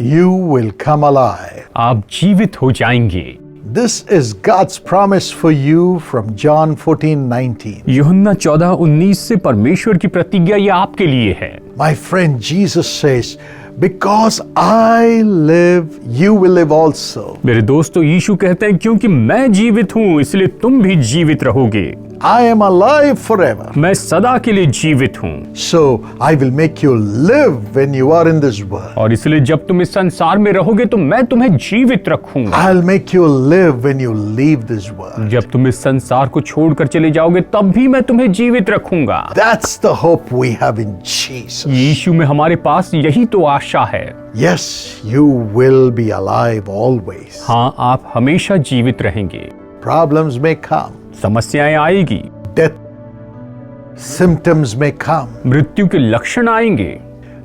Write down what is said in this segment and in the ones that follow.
You will come alive. आप जीवित हो जाएंगे। This is God's promise for you from John 14:19. यूहन्ना 14:19 से परमेश्वर की प्रतिज्ञा ये आपके लिए है। My friend, Jesus says, because I live, you will live also. मेरे दोस्तों, यीशु कहते हैं क्योंकि मैं जीवित हूँ इसलिए तुम भी जीवित रहोगे। I am alive forever. मैं सदा के लिए जीवित हूँ। So I will make you live when you are in this world. और इसलिए जब तुम इस संसार में रहोगे तो मैं तुम्हें जीवित रखूंगा। I'll make you live when you leave this world. जब तुम इस संसार को छोड़कर चले जाओगे तब भी मैं तुम्हें जीवित रखूंगा। That's the hope we have in Jesus. यीशु में हमारे पास यही तो आशा है। Yes, you will be alive always. हाँ, आप हमेशा जीवित रहेंगे। Problems may come. समस्याएं आएगी, Death symptoms may come. मृत्यु के लक्षण आएंगे,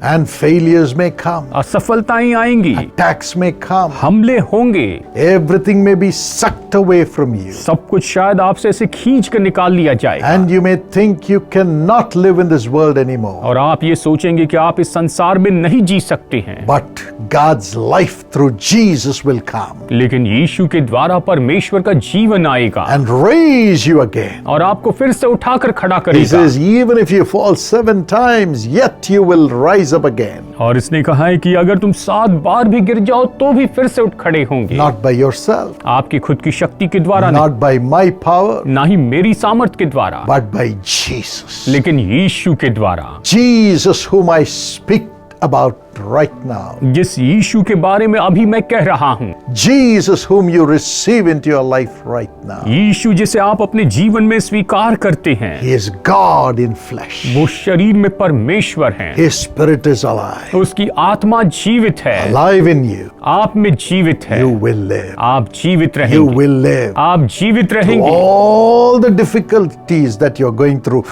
And failures may come. असफलताएं आएंगी, Attacks may come. हमले होंगे, Everything may be sucked away from you. सब कुछ शायद आपसे ऐसे खींच कर निकाल लिया जाए। And you may think you cannot live in this world anymore. और आप ये सोचेंगे कि आप इस संसार में नहीं जी सकते हैं। But God's life through Jesus will come लेकिन यीशु के द्वारा परमेश्वर का जीवन आएगा and raise you again. और आपको फिर से उठाकर खड़ा He करेगा। says, even if you fall 7 times, yet you will rise up again. और इसने कहा है कि अगर तुम 7 बार भी गिर जाओ तो भी फिर से उठ खड़े होंगे। Not by yourself, आपकी खुद की शक्ति के द्वारा नहीं, not by my power, ना ही मेरी सामर्थ के द्वारा, but by Jesus. लेकिन यीशु के द्वारा। Jesus, whom I speak about right now. जिस यीशु के बारे में अभी मैं कह रहा हूँ, Jesus, whom you receive into your life right now. यीशु जिसे आप अपने जीवन में स्वीकार करते हैं, He is God in flesh. वो शरीर में परमेश्वर हैं। His spirit is alive. उसकी आत्मा जीवित है, Alive in you. आप में जीवित है। You will live. आप जीवित You रहेंगे, will live. आप जीवित रहेंगे। All the difficulties that you're going through,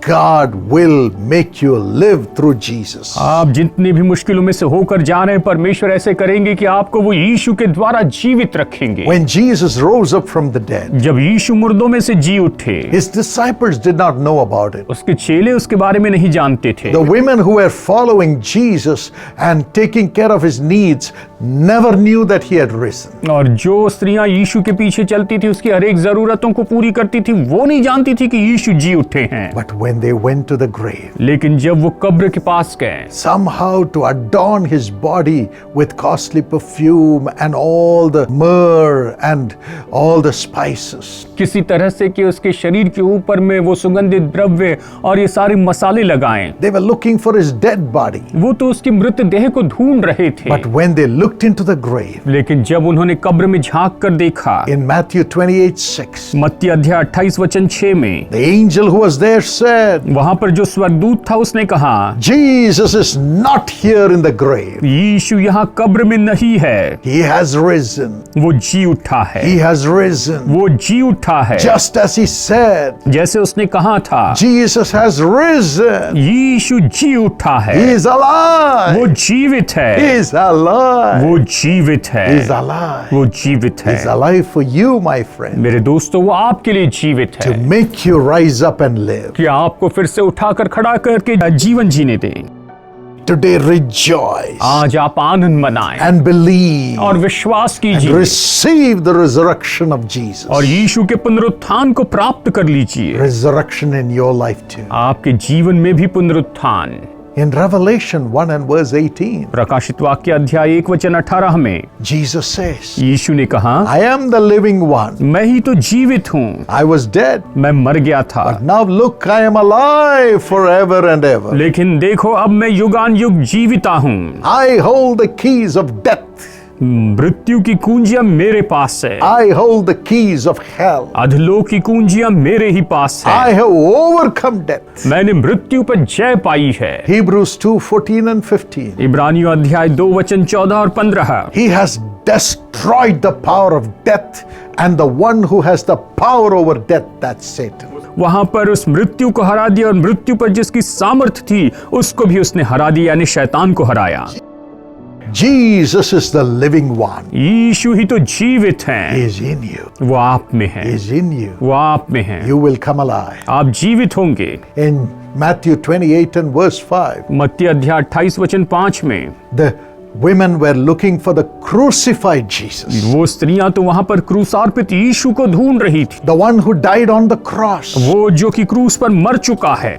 God will make you live through Jesus. आप जितनी भी मुश्किलों में से होकर जा रहे हैं, परमेश्वर ऐसे करेंगे कि आपको वो यीशु के द्वारा जीवित रखेंगे। When Jesus rose up from the dead, जब यीशु मुर्दों में से जी उठे, his disciples did not know about it. उसके चेले उसके बारे में नहीं जानते थे। The women who were following Jesus and taking care of his needs never knew that he had risen. और जो स्त्रियां यीशु के पीछे चलती थी, उसकी हर एक जरूरतों को पूरी करती थी, वो नहीं जानती थी कि यीशु जी उठे हैं। But when they went to the grave, लेकिन जब वो कब्र के पास गए, somehow to adorn his body with costly perfume and all the myrrh and all the spices, किसी तरह से कि उसके शरीर के ऊपर में वो सुगंधित द्रव्य और ये सारे मसाले लगाएं, they were looking for his dead body. वो तो उसकी मृत देह को ढूंढ रहे थे। But when they looked into the grave, लेकिन जब उन्होंने कब्र में झांक कर देखा, in Matthew 28:6, मत्ती अध्याय 28:6 में, the angel who was there said, वहां पर जो स्वर्गदूत था उसने कहा, Jesus is not here in the grave. यीशु यहाँ कब्र में नहीं है, He has risen. वो जी उठा है, He has risen. वो जी उठा है। Just as he said, जैसे उसने कहा था, Jesus has risen. यीशु जी उठा है, He is alive. वो जीवित He है, is alive. वो जीवित है, He is alive. वो जीवित He is है। alive for you, my friend, मेरे दोस्तों, वो आपके लिए जीवित to है make you rise up and live. कि आपको फिर से उठाकर खड़ा करके जीवन जीने दें। Today rejoice आज आप आनंद मनाएं and believe और विश्वास and कीजिए receive the resurrection of Jesus. और यीशु के पुनरुत्थान को प्राप्त कर लीजिए। Resurrection in your life too. आपके जीवन में भी पुनरुत्थान। In Revelation 1 and verse 18, प्रकाशित वाक्य अध्याय 1:18 में Jesus says, यीशु ने कहा, I am the living one. मैं ही तो जीवित हूँ, I was dead. मैं मर गया था, Now look, I am alive forever and ever. लेकिन देखो अब मैं युगान युग जीविता हूँ। I hold the keys of death. मृत्यु की कुंजियां मेरे पास है, I hold the keys of hell. अधलोक की कुंजियां मेरे ही पास है। I have overcome death. मैंने मृत्यु पर जय पाई है। Hebrews 2:14 and 15. इब्रानियों अध्याय 2:14 और 15। He has destroyed the power of death, and the one who has the power over death, that's Satan. वहां पर उस मृत्यु को हरा दिया और मृत्यु पर जिसकी सामर्थ थी उसको भी उसने हरा दिया, यानी शैतान को हराया। Jesus is the living one. यीशु ही तो जीवित He हैं, is in you. वो आप में है, He is in you. वो आप में है, You will come alive. आप जीवित होंगे। In Matthew 28 and verse 5, मत्ती अध्याय 28:5 में, the women were looking for the crucified Jesus, वो स्त्रियां तो वहां पर क्रूसार्पित यीशु को ढूंढ रही थी, the one who died on the cross. वो जो कि क्रूस पर मर चुका है।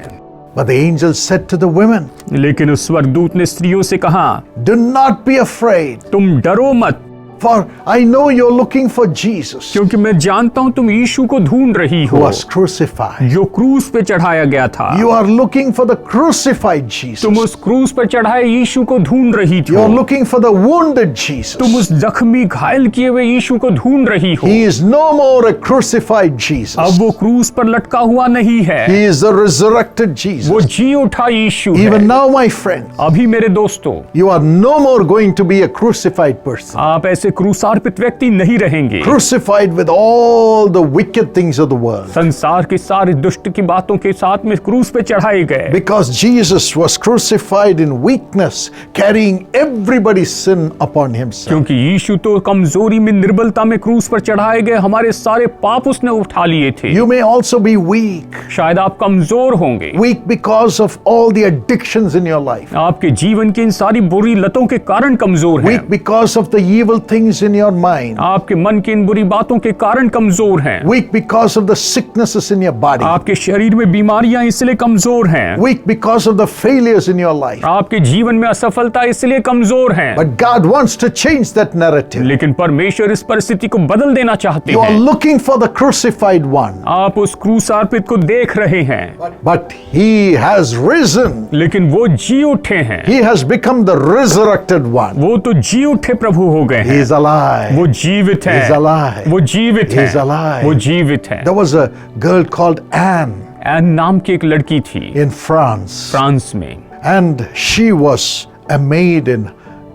But the angel said to the women, लेकिन उस स्वर्गदूत ने स्त्रियों से कहा, do not be afraid, तुम डरो मत, for I know you're looking for Jesus क्योंकि मैं जानता हूं तुम यीशु को ढूंढ रही who हो, was crucified. जो क्रूस पे चढ़ाया गया था। You are looking for the crucified Jesus. तुम उस क्रूस पर चढ़ाए यीशु को ढूंढ रही थी। You're looking for the wounded Jesus. तुम उस जख्मी घायल किए हुए यीशु को ढूंढ रही हो। He is no more a crucified Jesus. अब वो क्रूस पर लटका हुआ नहीं है, He is the resurrected वो Jesus. जी उठा यीशु है। Even now, my friend, अभी मेरे दोस्तों, you are no more going to be a crucified person. आप ऐसे क्रूसार्पित व्यक्ति नहीं रहेंगे, Crucified with all the wicked things of the world. संसार की सारी दुष्ट की बातों के साथ में क्रूस पे चढ़ाए गए। Because Jesus was crucified in weakness, carrying everybody's sin upon himself. क्योंकि यीशु तो कमजोरी में, निर्बलता में क्रूस पर चढ़ाए गए, हमारे सारे पाप उसने उठा लिए थे। You may also be weak. शायद आप कमजोर होंगे, Weak because of all the addictions in your life. आपके जीवन की इन सारी बुरी लतों के कारण कमजोर हैं। Weak because of the evil things in your mind. आपके मन की इन बुरी बातों के कारण कमजोर हैं। Weak because of the sicknesses in your body. आपके शरीर में बीमारियां इसलिए कमजोर हैं। Weak because of the failures in your life. आपके जीवन में असफलता इसलिए कमजोर हैं। But God wants to change that narrative. लेकिन परमेश्वर इस परिस्थिति को बदल देना चाहते You are हैं। looking for the crucified one. आप उस क्रूसार्पित को देख रहे हैं, But he has risen. लेकिन वो जी उठे हैं। He has become the resurrected one. वो तो जी उठे प्रभु हो गए He हैं। is alive. वो जीवित He is है, alive. वो जीवित He is है, alive. वो जीवित है। There was a girl called Anne Anne नाम की एक लड़की थी in France. फ्रांस में, And she was a maid in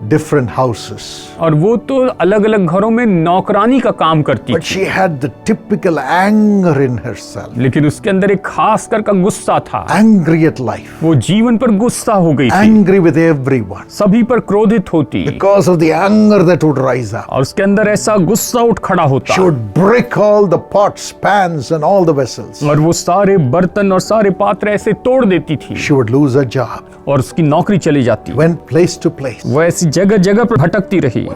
different houses. और वो तो अलग अलग घरों में नौकरानी का काम करती But थी, she had the typical anger in herself. लेकिन उसके अंदर एक खास कर का गुस्सा था। Angry at life. वो जीवन पर गुस्सा हो गई थी, Angry with everyone. सभी पर क्रोधित होती, Because of the anger that would rise up. और उसके अंदर ऐसा गुस्सा उठ खड़ा होता, She would break all the pots, pans and all the vessels. और वो सारे बर्तन और सारे पात्र ऐसे तोड़ देती थी, She would lose her job. और उसकी नौकरी चली जाती। Went place to place. वो ऐसी जगह जगह पर भटकती रही।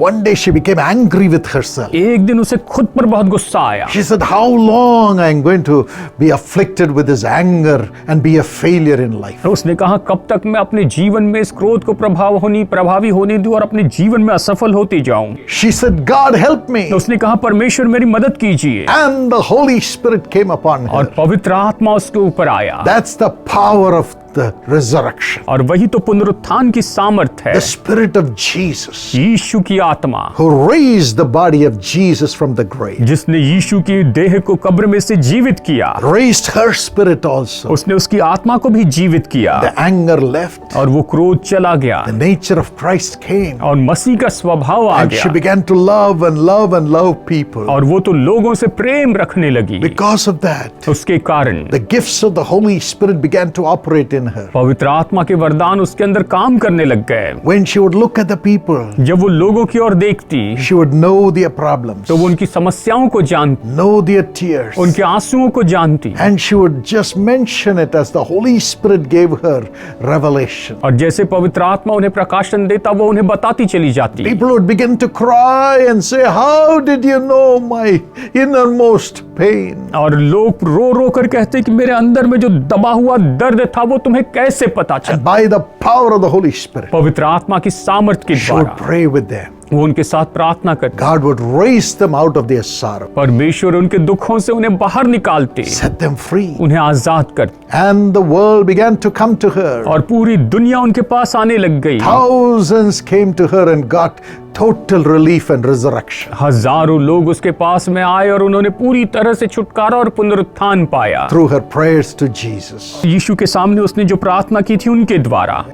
One day she became angry with herself. एक दिन उसे खुद पर बहुत गुस्सा आया। She said, how long I am going to be afflicted with this anger and be a failure in life? तो उसने कहा, कब तक मैं अपने जीवन में इस क्रोध को प्रभावी होने दूं और अपने जीवन में असफल होती जाऊं। She said, God help me. तो उसने कहा, परमेश्वर मेरी मदद कीजिए, And the Holy Spirit came upon और her. पवित्र आत्मा उसके ऊपर आया। That's the power of the resurrection. और वही तो पुनरुत्थान की सामर्थ है, The Spirit of Jesus यीशु की आत्मा, who raised the body of Jesus from the grave. जिसने यीशु की देह को कब्र में से जीवित किया, Raised her spirit also. उसने उसकी आत्मा को भी जीवित किया, The anger left. और वो क्रोध चला गया, The nature of Christ came. और मसीह का स्वभाव आ And she गया, began to love and love and love people. और वो तो लोगों से प्रेम रखने लगी। Because of that, उसके कारण the gifts of the Holy Spirit began to operate in her. पवित्र आत्मा के वरदान उसके अंदर काम करने लग गए। When she would look at the people, जब वो लोगों की ओर देखती, she would know their problems, तो वो उनकी समस्याओं को जानती, know their tears, उनके आंसुओं को जानती, and she would just mention it as the Holy Spirit gave her revelation. और जैसे पवित्र आत्मा उन्हें प्रकाशन देता, वो उन्हें बताती चली जाती। People would begin to cry and say, how did you know my innermost pain? और लोग रो रो कर कहते कि मेरे अंदर में जो दबा हुआ दर्द था वो तुम्हें कैसे पता चला। And by the power of the Holy Spirit, पवित्र आत्मा की सामर्थ के she would द्वारा pray with them. वो उनके साथ प्रार्थना करते, God would raise them out of their sorrow, परमेश्वर उनके दुखों से उन्हें बाहर निकालते, set them free. उन्हें आजाद करते, And the world began to come to her. और पूरी दुनिया उनके पास आने लग गई। Thousands came to her and got total relief and resurrection. हजारों लोग उसके पास में आए और उन्होंने पूरी तरह से छुटकारा और पुनरुत्थान पाया, Through her prayers to Jesus. यीशु के सामने उसने जो प्रार्थना की थी उनके द्वारा।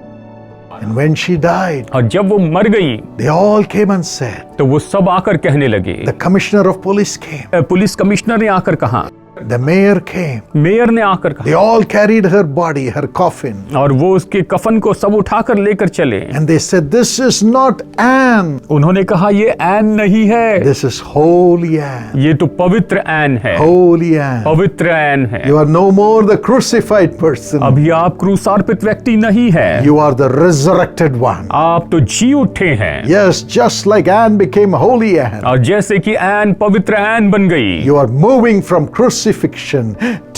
And when she died, और जब वो मर गई, they all came and said, तो वो सब आकर कहने लगे, the commissioner of police came. Police commissioner ने आकर कहा, The mayor came. मेयर ने आकर कहा, They all carried her body, her coffin. और वो उसके कफन को सब उठाकर लेकर चले। And they said, This is not Anne. उन्होंने कहा, ये ऐन नहीं है, This is holy Anne. ये तो पवित्र ऐन है, Holy Anne. पवित्र ऐन है। You are no more the crucified person. अभी आप क्रूसार्पित व्यक्ति नहीं है, You are the resurrected one. आप तो जी उठे हैं। Yes, just like Anne became holy Anne. और जैसे कि ऐन पवित्र ऐन बन गई, You are moving from crucifixion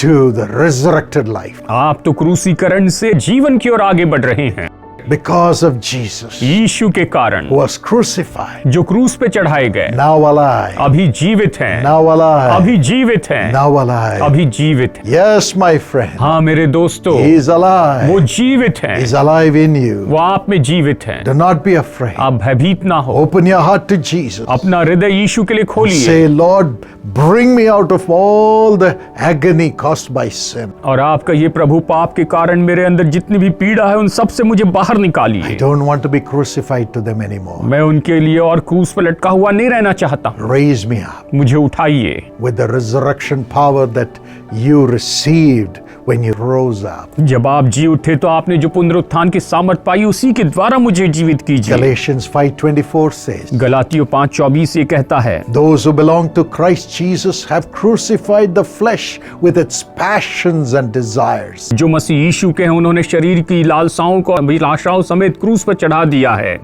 to the resurrected life. आप तो क्रूसीकरण से जीवन की ओर आगे बढ़ रहे हैं Because of Jesus, यीशु के कारण, who was crucified, जो क्रूस पे चढ़ाए गए, now alive, अभी जीवित हैं, now alive, अभी जीवित हैं, now alive. अभी जीवित हैं। Yes, my friend, हाँ मेरे दोस्तों, He is वो alive. जीवित हैं, He is alive in you. वो आप में जीवित हैं। Do not be afraid. आप भयभीत ना हो, Open your heart to Jesus. अपना हृदय यीशु के लिए खोलिए Say, Lord, bring me out of all the agony caused by sin. और आप कहिए, प्रभु पाप के कारण मेरे अंदर जितनी भी पीड़ा है उन सब से मुझे बाहर I निकालिए। don't want to be crucified to them anymore. मैं उनके लिए और क्रूस पर लटका हुआ नहीं रहना चाहता हूँ। Raise me up मुझे उठाइए with the resurrection power that you received when you rose up. जब आप जी उठे तो आपने जो पुनरुत्थान की सामर्थ पाई उसी के द्वारा मुझे जीवित कीजिए। Galatians 5:24 says, गलातियों 5:24 ये कहता है, Those who belong to Christ Jesus have crucified the flesh with its passions and desires. जो मसीह यीशु के हैं उन्होंने शरीर की लालसाओं को अभिलाषाओं समेत क्रूस पर चढ़ा दिया है।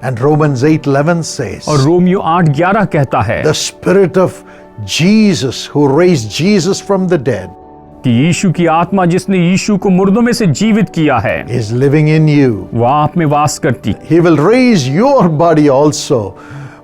And Romans 8:11 says, और रोमियो 8:11 कहता है The Spirit of Jesus who raised Jesus from the dead कि यीशु की आत्मा जिसने यीशु को मुर्दों में से जीवित किया है is living in you. वो आप में वास करती, He will raise your body also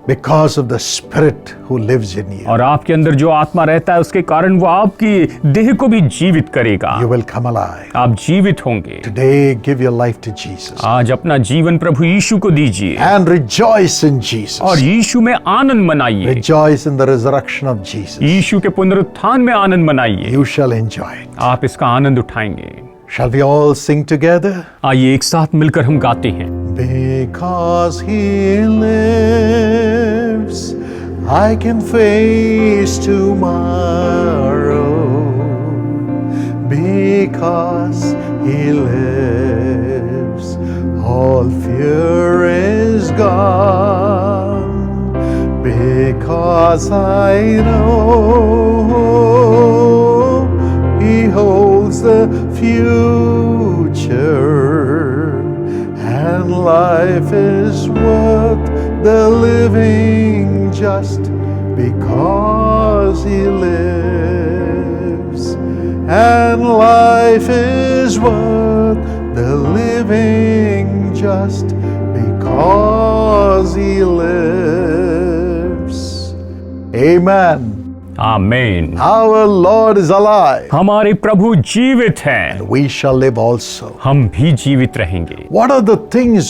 because of the Spirit who lives in you. और आपके अंदर जो आत्मा रहता है उसके कारण वो आपकी देह को भी जीवित करेगा। You will come alive. आप जीवित होंगे। Today, give your life to Jesus आज अपना जीवन प्रभु यीशु को दीजिए and rejoice in Jesus. और यीशु में आनंद मनाइए। Rejoice in the resurrection of Jesus. यीशु के पुनरुत्थान में आनंद मनाइए। You shall enjoy it. आप इसका आनंद उठाएंगे। Shall we all sing together? आइए एक साथ मिलकर हम गाते हैं। Because He lives, I can face tomorrow. Because He lives, all fear is gone. Because I know He holds the future, and life is worth the living just because He lives. And life is worth the living just because He lives. Amen. आमीन। Our Lord is alive. हमारे प्रभु जीवित हैं, We shall live also. हम भी जीवित रहेंगे। What are the things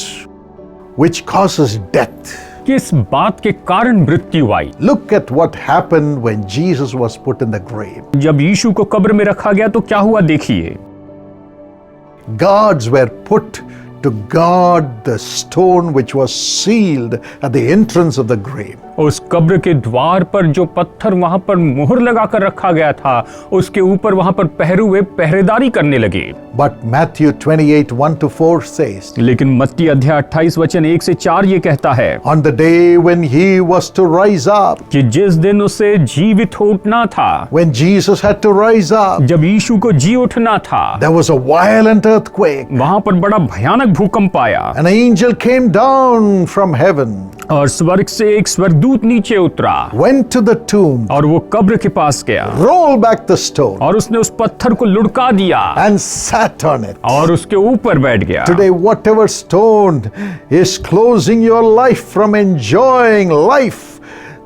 which causes death? किस बात के कारण मृत्यु आई? Look at what happened when Jesus was put in the grave. जब यीशु को कब्र में रखा गया तो क्या हुआ देखिए। Guards were put to guard the stone which was sealed at the entrance of the grave. उस कब्र के द्वार पर जो पत्थर वहां पर मोहर लगाकर रखा गया था उसके ऊपर वहां पर पहरुए पहरेदारी करने लगे। But Matthew 28:1-4 says, लेकिन मत्ती अध्याय 28 वचन 1 से 4 ये कहता है On the day when He was to rise up, कि जिस दिन उसे जीवित हो उठना था, when Jesus had to rise up, जब यीशु को जी उठना था, there was a violent earthquake. वहां पर बड़ा भयानक भूकंप आया An angel came down from heaven, और स्वर्ग से एक स्वर्गदूत नीचे उतरा went to the tomb, और वो कब्र के पास गया rolled back the stone, और उसने उस पत्थर को लुढ़का दिया and sat on it. और उसके ऊपर बैठ गया। Today, whatever stone is closing your life from enjoying life,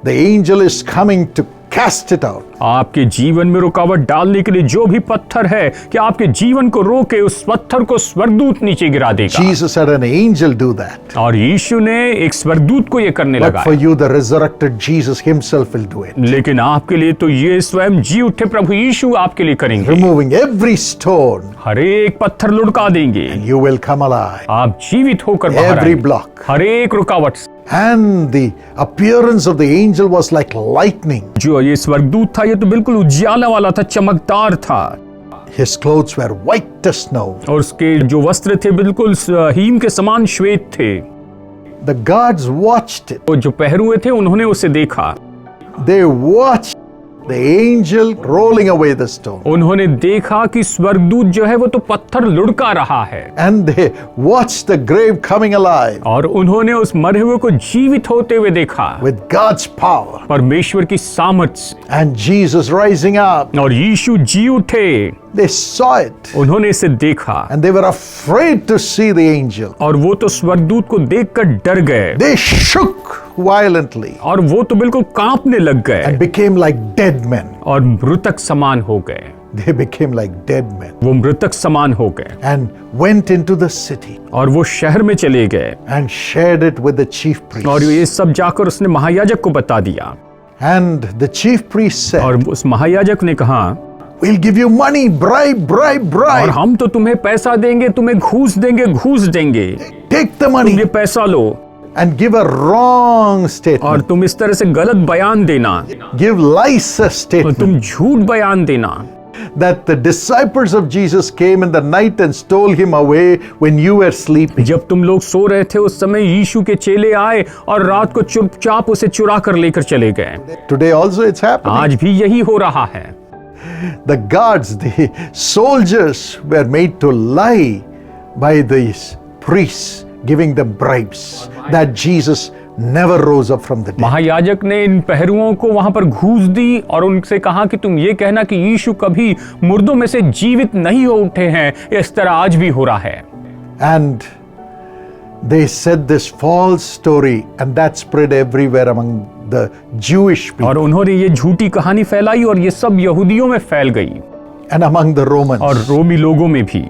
the angel is coming to cast it out. आपके जीवन में रुकावट डालने के लिए जो भी पत्थर है कि आपके जीवन को रोके, उस पत्थर को स्वर्गदूत नीचे गिरा देगा। Jesus had an angel do that. और यीशु ने एक स्वर्गदूत को ये करने लगा। But for you, the resurrected Jesus himself will do it. लेकिन आपके लिए तो ये स्वयं जी उठे प्रभु यीशु आपके लिए करेंगे। Removing every stone, हर एक पत्थर लुढ़का देंगे, you will come alive. आप जीवित होकर बाहर Every आएंगे। block. हर एक रुकावट से। And the appearance of the angel was like lightning. जो ये स्वर्गदूत था, ये तो बिल्कुल उजियाला वाला था, चमकदार था। His clothes were white as snow. और उसके जो वस्त्र थे बिल्कुल हीम के समान श्वेत थे। The guards watched it. और जो पहरुए थे उन्होंने उसे देखा। They watched the angel rolling away the stone. उन्होंने देखा कि स्वर्गदूत जो है वो तो पत्थर लुढ़का रहा है। And they watched the grave coming alive और उन्होंने उस मरे हुए को जीवित होते हुए देखा with God's power. परमेश्वर की सामर्थ्य से। And Jesus rising up. और यीशु जी उठे, They saw it. उन्होंने इसे देखा And they were afraid to see the angel. और वो तो स्वर्गदूत को देखकर डर गए They shook violently और वो तो बिल्कुल कांपने लग गए and became like dead men. और मृतक समान हो गए। They became like dead men वो मृतक समान हो गए and went into the city और वो शहर में चले गए and shared it with the chief और priests. ये सब जाकर उसने महायाजक को बता दिया। And the chief priest और said, उस महायाजक ने कहा, we'll give you money, bribe, bribe, और bribe. हम तो तुम्हें पैसा देंगे, तुम्हें घूस देंगे, घूस देंगे, Take the तुम money ये पैसा लो and give a wrong और statement. तुम इस तरह से गलत बयान देना Give lies और statement तुम झूठ बयान देना that the disciples of Jesus came in the night and stole him away when you were sleeping. जब तुम लोग सो रहे थे उस समय यीशु के चेले आए और रात को चुपचाप उसे चुरा कर लेकर चले गए। Today also it's happening. आज भी यही हो रहा है। The guards, the soldiers were made to lie by these priests, giving them bribes that Jesus never rose up from the dead. महायाजक ने इन पहरुओं को वहां पर घूस दी और उनसे कहा कि तुम ये कहना कि यीशु कभी मुर्दों में से जीवित नहीं हो उठे हैं। इस तरह आज भी हो रहा है। And they said this false story and that spread everywhere among the Jewish people और उन्होंने ये झूठी कहानी फैलाई और ये सब यहूदियों में फैल गई and among the Romans. और रोमी लोगों में भी।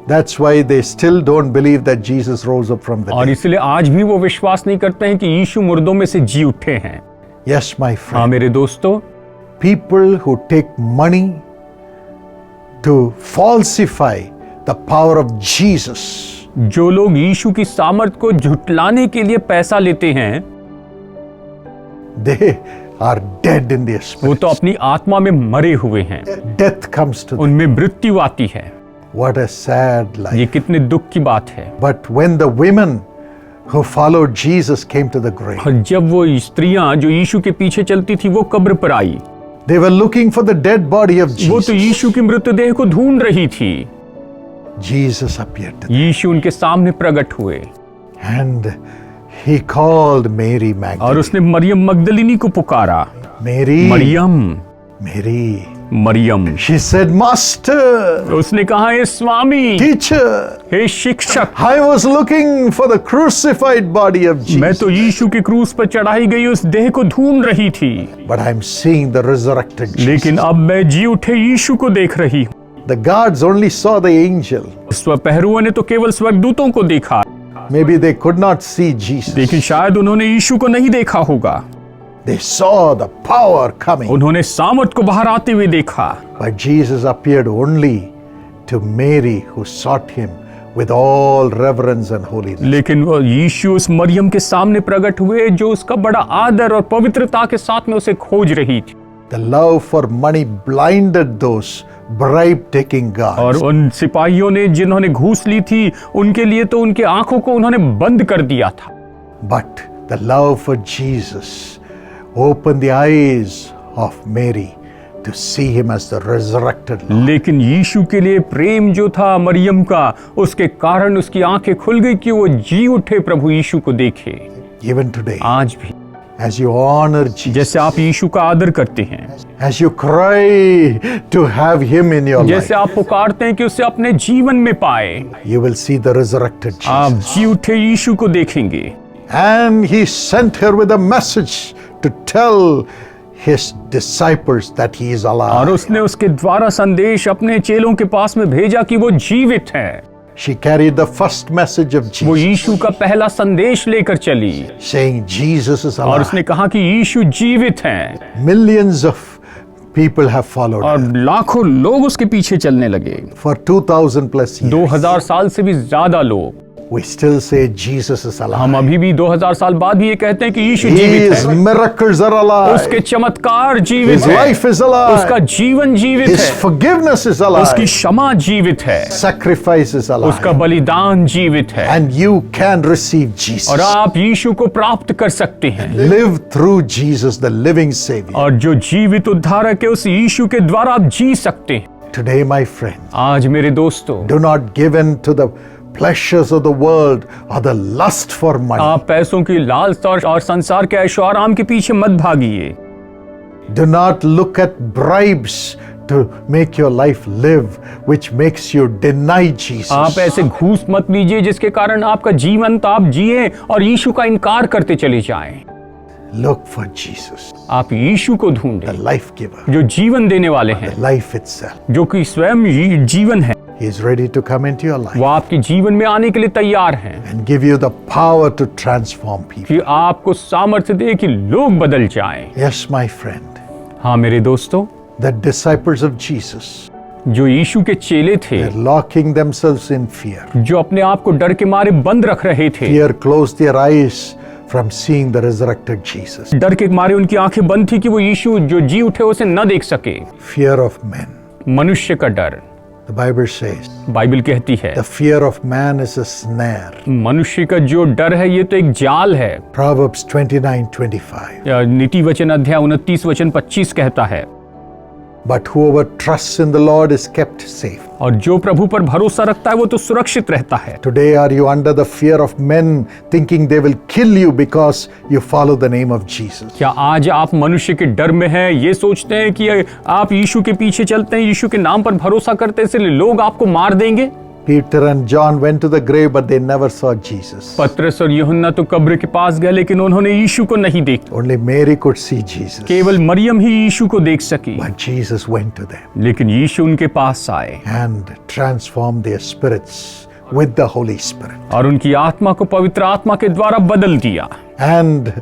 That's why they still don't believe that Jesus rose up from the और dead. इसलिए आज भी वो विश्वास नहीं करते हैं कि यीशु मुर्दों में से जी उठे हैं। Yes, my हाँ friend. मेरे दोस्तों, People who take money to falsify the power of Jesus, जो लोग यीशु की सामर्थ को झुटलाने के लिए पैसा लेते हैं they are dead in their spirit. वो तो अपनी आत्मा में मरे हुए हैं। Death comes to them. उनमें मृत्यु आती है। What a sad life. ये कितने दुख की बात है। But when the women who followed Jesus came to the grave, और जब वो स्त्रियां जो यीशु के पीछे चलती थी वो कब्र पर आई, they were looking for the dead body of वो तो Jesus. यीशु की मृतदेह को ढूंढ रही थी। Jesus appeared to them यीशु उनके सामने प्रकट हुए and he called Mary और Magdalene. उसने मरियम मगदलिनी को पुकारा। Mary, Maryam, Mary. Maryam. She said, Master, उसने कहा, हे स्वामी, teacher, हे शिक्षक, I was looking for the crucified body of मैं Jesus, तो यीशु के क्रूस पर चढ़ाई गई उस देह को ढूंढ रही थी, but I'm seeing the resurrected Jesus. लेकिन अब मैं जी उठे यीशु को देख रही हूँ। The guards only saw the angel. पहरुओं ने तो केवल स्वर्गदूतों को देखा, Maybe they could not see Jesus. लेकिन शायद उन्होंने यीशु को नहीं देखा होगा। They saw the power coming. उन्होंने सामर्थ को बाहर आते हुए देखा, But Jesus appeared only to Mary who sought him with all reverence and holiness. लेकिन वो यीशु उस मरियम के सामने प्रकट हुए जो उसका बड़ा आदर और पवित्रता के साथ में उसे खोज रही थी। The love for money blinded those bribe-taking guards. और उन सिपाहियों ने जिन्होंने घूस ली थी उनके लिए तो उनके आंखों को उन्होंने बंद कर दिया था। But the love for Jesus opened the eyes of Mary to see him as the resurrected Lord. लेकिन यीशु के लिए प्रेम जो था मरियम का, उसके कारण उसकी आंखें खुल गई कि वो जी उठे प्रभु यीशु को देखे। Even today, आज भी as you honor Jesus, जैसे आप यीशु का आदर करते हैं, as you cry to have him in your life, जैसे आप पुकारते हैं कि उसे अपने जीवन में पाए, you will see the resurrected आप Jesus. जी उठे यीशु को देखेंगे। And he sent her with a message to tell his disciples that he is और alive. उसने उसके द्वारा संदेश अपने चेलों के पास में भेजा कि वो जीवित है। She carried the first message of वो Jesus, यीशु का पहला संदेश लेकर चली saying Jesus is और alive. उसने कहा कि यीशु जीवित हैं Millions of people have followed और her लाखों लोग उसके पीछे चलने लगे। for 2000 plus years. 2000 साल से भी ज्यादा लोग। We still say Jesus is alive. हम अभी भी 2000 साल बाद भी ये कहते हैं कि यीशु His जीवित है। miracles are उसके alive. चमत्कार जीवित His है। life is उसका alive. जीवन जीवित His है। forgiveness is उसकी alive. क्षमा जीवित है। Sacrifice is उसका alive. बलिदान जीवित है। And you can receive और Jesus. आप यीशु को प्राप्त कर सकते हैं। Live through Jesus, the living Savior. और जो जीवित उद्धारक है उस यीशु के द्वारा आप जी सकते हैं। Today, my friend, आज मेरे दोस्तों, do not give in to the pleasures of the world or the lust for money. आप पैसों की लालसा और संसार के ऐशो आराम के पीछे मत भागिए। Do not look at bribes to make your life live, which makes you deny Jesus. आप ऐसे घूस मत लीजिए जिसके कारण आपका जीवन तो आप जिए और यीशु का इनकार करते चले जाएं। Look for Jesus, आप यीशु को the ढूंढें life giver, जो जीवन देने वाले हैं, life itself. जो कि स्वयं जीवन है। He is ready to come into your life वो आपके जीवन में आने के लिए तैयार हैं and give you the power to transform people. कि आपको सामर्थ्य दे कि लोग बदल जाएं। Yes, my friend, हाँ मेरे दोस्तों, the disciples of Jesus, जो यीशु के चेले थे, they're locking themselves in fear. जो अपने आप को डर के मारे बंद रख रहे थे, Fear closed their eyes from seeing the resurrected Jesus. डर के मारे उनकी आंखें बंद थी कि वो यीशु जो जी उठे उसे न देख सके। Fear of men. मनुष्य का डर, The Bible says, बाइबल कहती है, the fear of man is a snare. मनुष्य का जो डर है ये तो एक जाल है। Proverbs 29:25. नीति वचन अध्याय 29 वचन 25 कहता है, But whoever trusts in the Lord is kept safe. और जो प्रभु पर भरोसा रखता है वो तो सुरक्षित रहता है। Today, are you under the fear of men thinking they will kill you because you follow the name of Jesus? क्या आज आप मनुष्य के डर में हैं, ये सोचते हैं कि आप यीशु के पीछे चलते हैं, यीशु के नाम पर भरोसा करते हैं इसलिए लोग आपको मार देंगे? Peter and John went to the grave, but they never saw Jesus. पतरस और यूहन्ना तो कब्र के पास गए लेकिन उन्होंने यीशु को नहीं देखा। Only Mary could see Jesus. केवल मरियम ही यीशु को देख सकी, But Jesus went to them लेकिन यीशु उनके पास आए and transformed their spirits with the Holy Spirit. और उनकी आत्मा को पवित्र आत्मा के द्वारा बदल दिया। And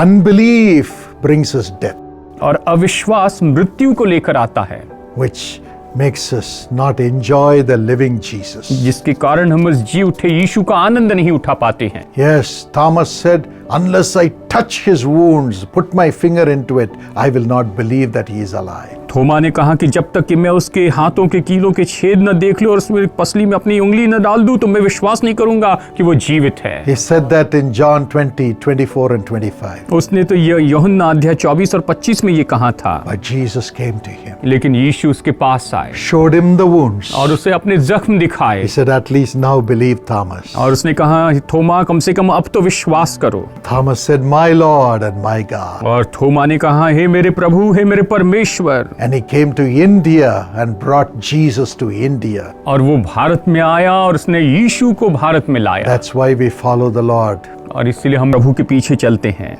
unbelief brings us death, और अविश्वास मृत्यु को लेकर आता है, which makes us not enjoy the living Jesus. जिसके कारण हम उस जी उठे यीशु का आनंद नहीं उठा पाते हैं। Yes, Thomas said, unless I touch his wounds, put my finger into it, I will not believe that he is alive. थोमा ने कहा कि जब तक कि मैं उसके हाथों के कीलों के छेद न देख लूं और उसमें पसली में अपनी उंगली न डाल दूं तो मैं विश्वास नहीं करूंगा कि वो जीवित है। He said that in John 20:24 and 25. उसने तो यूहन्ना अध्याय 24 और 25 में ये कहा था। But Jesus came to him, लेकिन यीशु उसके पास आए showed him the wounds. और उसे अपने जख्म दिखाए He said, at least now believe, Thomas. और उसने कहा, थोमा कम से कम अब तो विश्वास करो। Thomas said, my Lord and my God. और थोमा ने कहा, हे मेरे प्रभु, हे मेरे परमेश्वर। And he came to India and brought Jesus to India. और वो भारत में आया और उसने यीशु को भारत में लाया। That's why we follow the Lord, और इसलिए हम प्रभु के पीछे चलते हैं।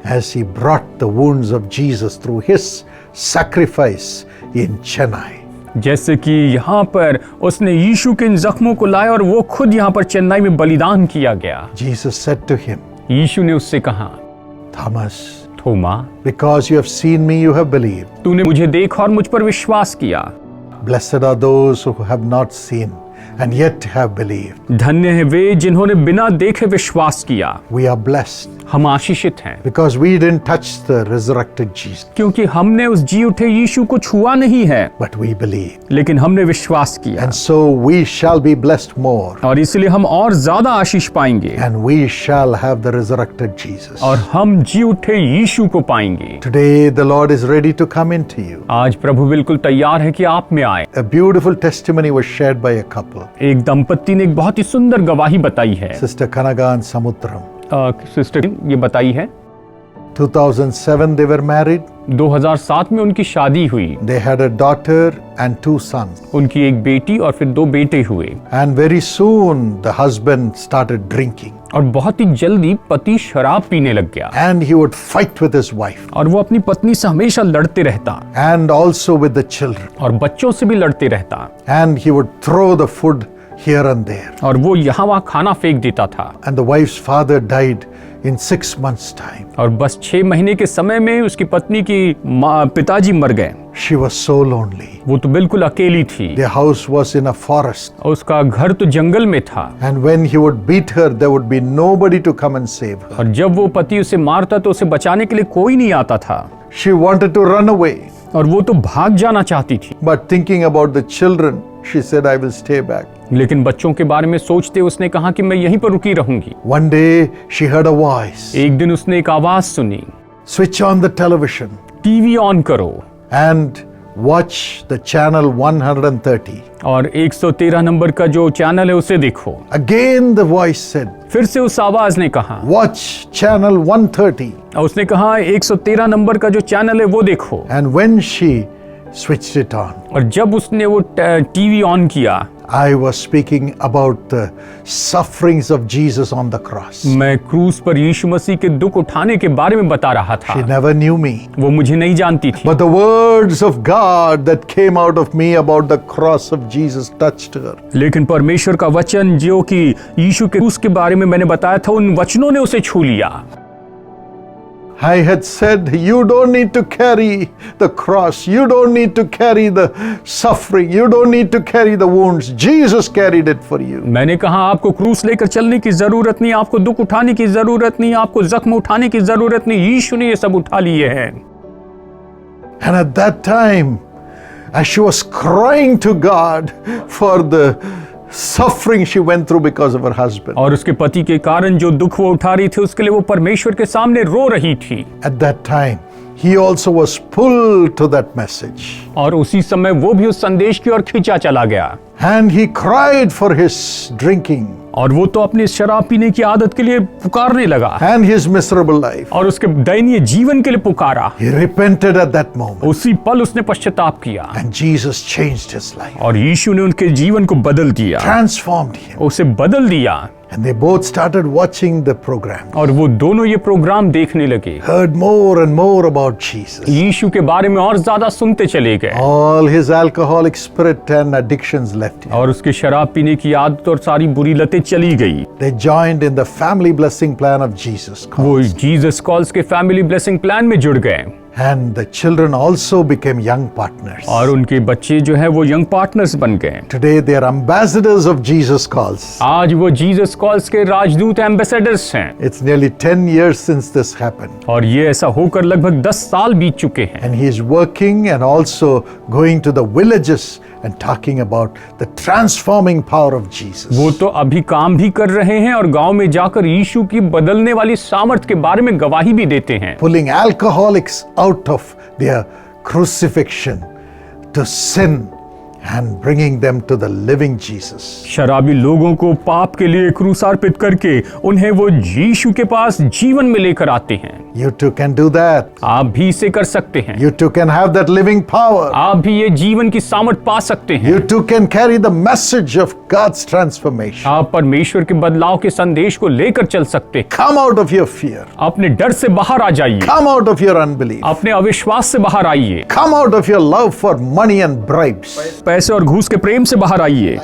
as he brought the wounds of Jesus through his sacrifice in Chennai. जैसे कि यहाँ पर उसने यीशु के इन जख्मों को लाया और वो खुद यहाँ पर चेन्नई में बलिदान किया गया। Jesus said to him, यीशु ने उससे कहा, Thomas, Thoma, because you have seen me, you have believed. तूने मुझे देखा और मुझ पर विश्वास किया। Blessed are those who have not seen and yet have believed. धन्य है वे जिन्होंने बिना देखे विश्वास किया। We are blessed हम आशीषित हैं because we didn't touch the resurrected Jesus, क्योंकि हमने उस जी उठे यीशु को छुआ नहीं है, but we believe. लेकिन हमने विश्वास किया। And so we shall be blessed more, और इसलिए हम और ज्यादा आशीष पाएंगे and we shall have the resurrected Jesus. और हम जी उठे यीशु को पाएंगे। Today the Lord is ready to come into you. आज प्रभु बिल्कुल तैयार है कि आप में आए। A beautiful testimony was shared by a couple, एक दंपत्ति ने एक बहुत ही सुंदर गवाही बताई है। Sister Kanaga and Samutram. Sister ये बताई है, 2007 they were married. 2007 में उनकी शादी हुई। They had a daughter and 2 sons. उनकी एक बेटी और फिर 2 बेटे हुए। And very soon the husband started drinking. और बहुत ही जल्दी पति शराब पीने लग गया। And he would fight with his wife. और वो अपनी पत्नी से हमेशा लड़ते रहता। And also with the children. और बच्चों से भी लड़ते रहता। And he would throw the food here and there. और वो यहाँ वहाँ खाना फेंक देता था। And the wife's father died in 6 months' time. और बस 6 महीने के समय में उसकी पत्नी की पिताजी मर गए। She was so lonely. वो तो बिल्कुल अकेली थी। Their house was in a forest. और उसका घर तो जंगल में था। And when he would beat her, there would be nobody to come and save her. और जब वो पति उसे मारता तो उसे बचाने के लिए कोई नहीं आता था। She wanted to run away. और वो तो भाग जाना चाहती थी। But thinking about the children, she said, I will stay back. लेकिन बच्चों के बारे में सोचते उसने कहा कि मैं यहीं पर रुकी रहूंगी। One day she heard a voice. एक दिन उसने एक आवाज सुनी, Switch on the television TV on करो and watch the channel 130. और 113 नंबर का जो चैनल है उसे देखो। Again the voice said, फिर से उस आवाज ने कहा, watch channel 130. और उसने कहा 113 नंबर का जो चैनल है वो देखो। And when she switched it on, और जब उसने वो टीवी ऑन किया, I was speaking about the sufferings of Jesus on the cross. मैं क्रूस पर यीशु मसीह के दुख उठाने के बारे में बता रहा था। She never knew me. वो मुझे नहीं जानती थी। But the words of God that came out of me about the cross of Jesus touched her. लेकिन परमेश्वर का वचन जो कि यीशु के क्रूस के बारे में मैंने बताया था, उन वचनों ने उसे छू लिया। I had said, you don't need to carry the cross. You don't need to carry the suffering. You don't need to carry the wounds. Jesus carried it for you. मैंने कहा आपको क्रूस लेकर चलने की जरूरत नहीं, आपको दुख उठाने की जरूरत नहीं, आपको जख्म उठाने की जरूरत नहीं, यीशु ने ये सब उठा लिए हैं। And at that time, as she was crying to God for the suffering she went through because of her husband. और उसके पति के कारण जो दुख वो उठा रही थी उसके लिए वो परमेश्वर के सामने रो रही थी। At that time, he also was pulled to that message. और उसी समय वो भी उस संदेश की ओर खींचा चला गया। And he cried for his drinking. और वो तो अपनी शराब पीने की आदत के लिए पुकारने लगा। And his miserable life. और उसके दयनीय जीवन के लिए पुकारा। He repented at that moment. उसी पल उसने पश्चाताप किया। And Jesus changed his life. और यीशु ने उनके जीवन को बदल दिया। Transformed him. उसे बदल दिया। And they both started watching the program. और वो दोनों ये प्रोग्राम देखने लगे। Heard more and more about Jesus. यीशु के बारे में और ज्यादा सुनते चले गए। All his alcoholic spirit and addictions left him. और उसके शराब पीने की आदत और सारी बुरी लतें चली गई। They joined in the family blessing plan of Jesus. वो जीसस कॉल्स के फैमिली ब्लेसिंग प्लान में जुड़ गए। And the children also became young partners. और उनके बच्चे जो है वो यंग पार्टनर्स बन गए। Today they are ambassadors of Jesus Calls. आज वो जीसस कॉल्स के राजदूत एम्बेसडर्स हैं। It's nearly 10 years since this happened. और ये ऐसा होकर लगभग 10 साल बीत चुके हैं। And he is working and also going to the villages and talking about the transforming power of Jesus. वो तो अभी काम भी कर रहे हैं और गांव में जाकर यीशु की बदलने वाली सामर्थ के बारे में गवाही भी देते हैं। Pulling alcoholics out of their crucifixion to sin and bringing them to the living Jesus. शराबी लोगों को पाप के लिए क्रूसार्पित करके उन्हें वो यीशु के पास जीवन में लेकर आते हैं। You too can do that. आप भी इसे कर सकते हैं। You too can have that living power. आप भी ये जीवन की सामर्थ पा सकते हैं। You too can carry the message of God's transformation. आप परमेश्वर के बदलाव के संदेश को लेकर चल सकते हैं। Come out of your fear. अपने डर से बाहर आ जाइए। Come out of your unbelief. अपने अविश्वास से बाहर आइए। Come out of your love for money and bribes. पैसे और घूस के प्रेम से बाहर आइए।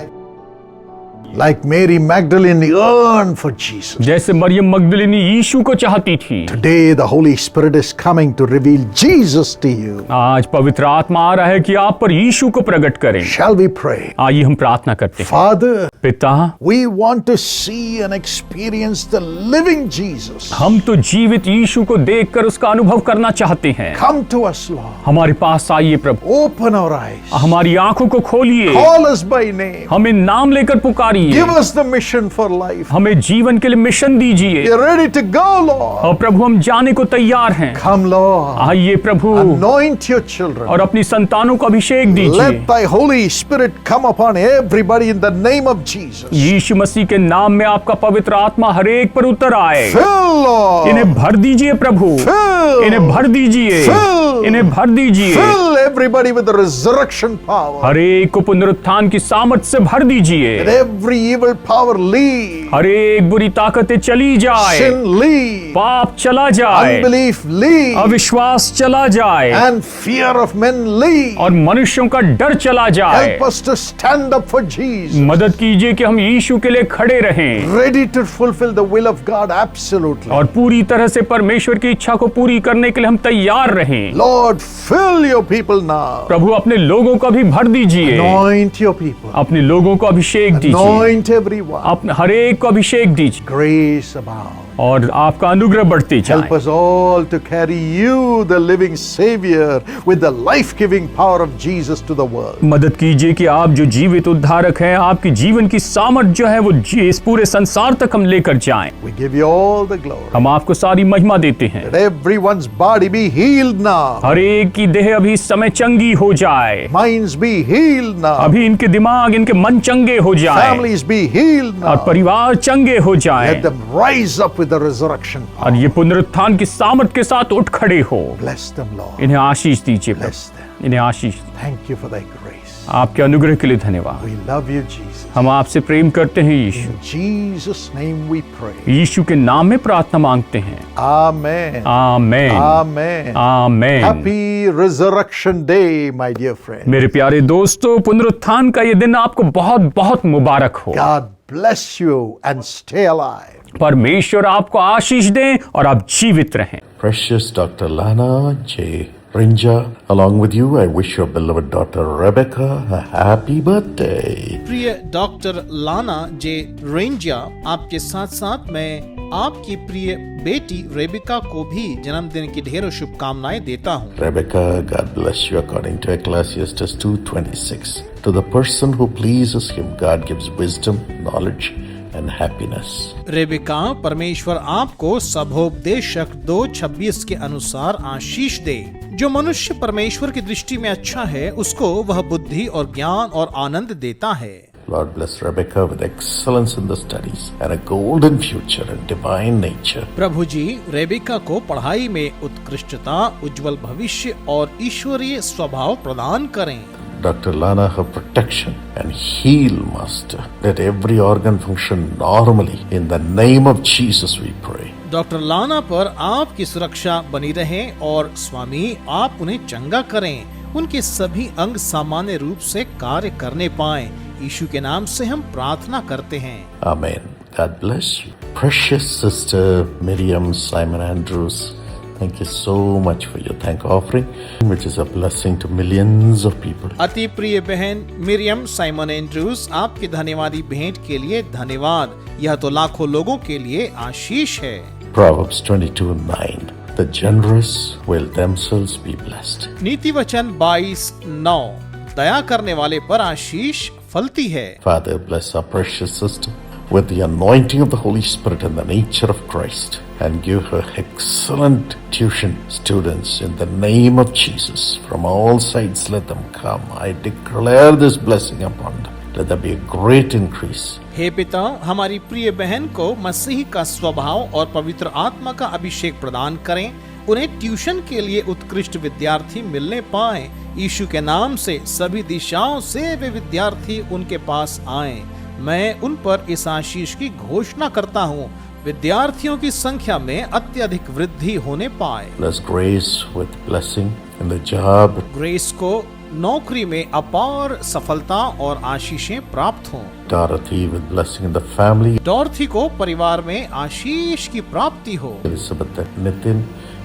Like Mary Magdalene yearned for Jesus. जैसे मरियम मगदलिनी यीशु को चाहती थी। Today the Holy Spirit is coming to reveal Jesus to you. आज पवित्र आत्मा आ रहा है कि आप पर यीशु को प्रकट करें। Shall we pray? आइए हम प्रार्थना करते हैं। Father, पिता, we want to see and experience the living Jesus. हम तो जीवित यीशु को देखकर उसका अनुभव करना चाहते हैं। Come to us, Lord. हमारे पास आइए प्रभु। Open our eyes. हमारी आंखों को खोलिए। Call us by name. हमें नाम लेकर पुकारिए। Give us the mission for life. हमें जीवन के लिए मिशन दीजिए। We're ready to go, Lord. और प्रभु हम जाने को तैयार हैं। Come, Lord. आइए प्रभु Anoint your children. और अपनी संतानों को अभिषेक दीजिए। Let thy Holy Spirit come upon everybody in the name of Jesus. यीशु मसीह के नाम में आपका पवित्र आत्मा हर एक पर उतर आए। Fill, Lord. इन्हें इन्हें भर दीजिए प्रभु, Fill. इन्हें भर दीजिए, Fill. इन्हें भर दीजिए। Fill everybody with the resurrection power. हर एक को पुनरुत्थान की सामर्थ से भर दीजिए। Let every evil power leave. हर एक बुरी ताकतें चली जाए, Sin leave. पाप चला जाए, Unbelief leave. अविश्वास चला जाए, And fear of men leave. और मनुष्यों का डर चला जाए। Help us to stand up for Jesus. मदद कीजिए कि हम यीशु के लिए खड़े रहें Ready to fulfill the will of God absolutely. और पूरी तरह से परमेश्वर की इच्छा को पूरी करने के लिए हम तैयार रहें। Lord, fill your people now. प्रभु अपने लोगों को भी भर दीजिए, Anoint your people. अपने लोगों को अभिषेक दीजिए, Anoint everyone. अपने हर एक को अभिषेक दीजिए Grace abound. और आपका अनुग्रह बढ़ते Help जाए। us all to carry you, the living Savior, with the life-giving power of Jesus to the world. मदद कीजिए कि आप जो जीवित उद्धारक हैं, आपकी जीवन की सामर्थ जो है वो इस पूरे संसार तक हम लेकर जाएं। We give you all the glory. हम आपको सारी महिमा देते हैं। Let everyone's body be healed now. हर एक की देह अभी इस समय चंगी हो जाए, Minds be healed now. अभी इनके दिमाग, इनके मन चंगे हो जाए Families be healed और now. परिवार चंगे हो जाए Let them rise up with the resurrection power. और ये पुनरुत्थान की सामर्थ के साथ उठ खड़े हो। Bless them, Lord. इन्हें आशीष दीजिए प्रभु, Bless them. इन्हें आशीष। Thank you for thy grace. आपके अनुग्रह के लिए धन्यवाद। We love you, Jesus. हम आपसे प्रेम करते हैं यीशु। In Jesus' name we pray. यीशु के नाम में प्रार्थना मांगते हैं। Amen. Amen, Amen. Amen. Happy Resurrection Day, my dear friend. मेरे प्यारे दोस्तों, पुनरुत्थान का ये दिन आपको बहुत बहुत मुबारक हो। God bless you and stay alive. परमेश्वर आपको आशीष दें और आप जीवित रहें। Precious Dr. Lana J. Rinja, along with you, I wish your beloved daughter Rebecca a happy birthday. प्रिय डॉक्टर लाना जे रेंजा, आपके साथ साथ मैं आपकी प्रिय बेटी रेबिका को भी जन्मदिन की ढेरों शुभकामनाएं देता हूँ। Rebecca, God bless you according to Ecclesiastes 2:26. To the person who pleases him, God gives wisdom, knowledge, and happiness. Rebecca, परमेश्वर आपको सभोपदेशक 2:26 के अनुसार आशीष दे। जो मनुष्य परमेश्वर की दृष्टि में अच्छा है, उसको वह बुद्धि और ज्ञान और आनंद देता है। Lord bless Rebecca with excellence in the studies and a golden future and divine nature. प्रभु जी रेबिका को पढ़ाई में उत्कृष्टता, उज्जवल भविष्य और ईश्वरीय स्वभाव प्रदान करें। Dr. Lana, her protection and heal, Master. Let every organ function normally. In the name of Jesus we pray. Doctor लाना पर आपकी सुरक्षा बनी रहे और स्वामी आप उन्हें चंगा करें, उनके सभी अंग सामान्य रूप से कार्य करने पाएं। यीशु के नाम से हम प्रार्थना करते हैं। Amen. God bless you. Precious sister Miriam Simon Andrews, thank you so much for your thank offering, which is a blessing to millions of people. अति प्रिय बहन मिरियम साइमन एंड्रूज, आपकी धन्यवादी भेंट के लिए धन्यवाद। यह तो लाखों लोगों के लिए आशीष है। Proverbs 22:9. The generous will themselves be blessed. नीति वचन 22:9, दया करने वाले पर आशीष फलती है। Father, bless our precious sister with the anointing of the Holy Spirit and the nature of Christ, and give her excellent tuition students in the name of Jesus. From all sides let them come. I declare this blessing upon them. Let there be a great increase. हे पिता, हमारी प्रिय बहन को मसीह का स्वभाव और पवित्र आत्मा का अभिषेक प्रदान करें। उन्हें ट्यूशन के लिए उत्कृष्ट विद्यार्थी मिलने पाएं। यीशु के नाम से सभी दिशाओं से वे विद्यार्थी उनके पास आएं। मैं उन पर इस आशीष की घोषणा करता हूँ। विद्यार्थियों की संख्या में अत्यधिक वृद्धि होने पाए। Bless Grace with blessing in the job. Grace को नौकरी में अपार सफलता और आशीषें प्राप्त हों। Dorothy with blessing in the family. डॉर्थी को परिवार में आशीष की प्राप्ति हो। Elizabeth and Nitin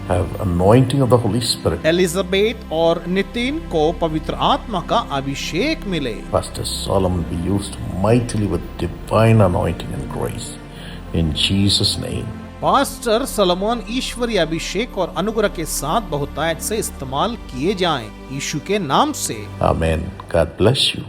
have anointing of the Holy Spirit. Elizabeth और नितिन को पवित्र आत्मा का अभिषेक मिले। Pastor Solomon be used mightily with divine anointing and grace. In Jesus' name. Pastor Solomon ईश्वरीय अभिषेक और अनुग्रह के साथ बहुतायत से इस्तेमाल किए जाएं, यीशु के नाम से। Amen. God bless you.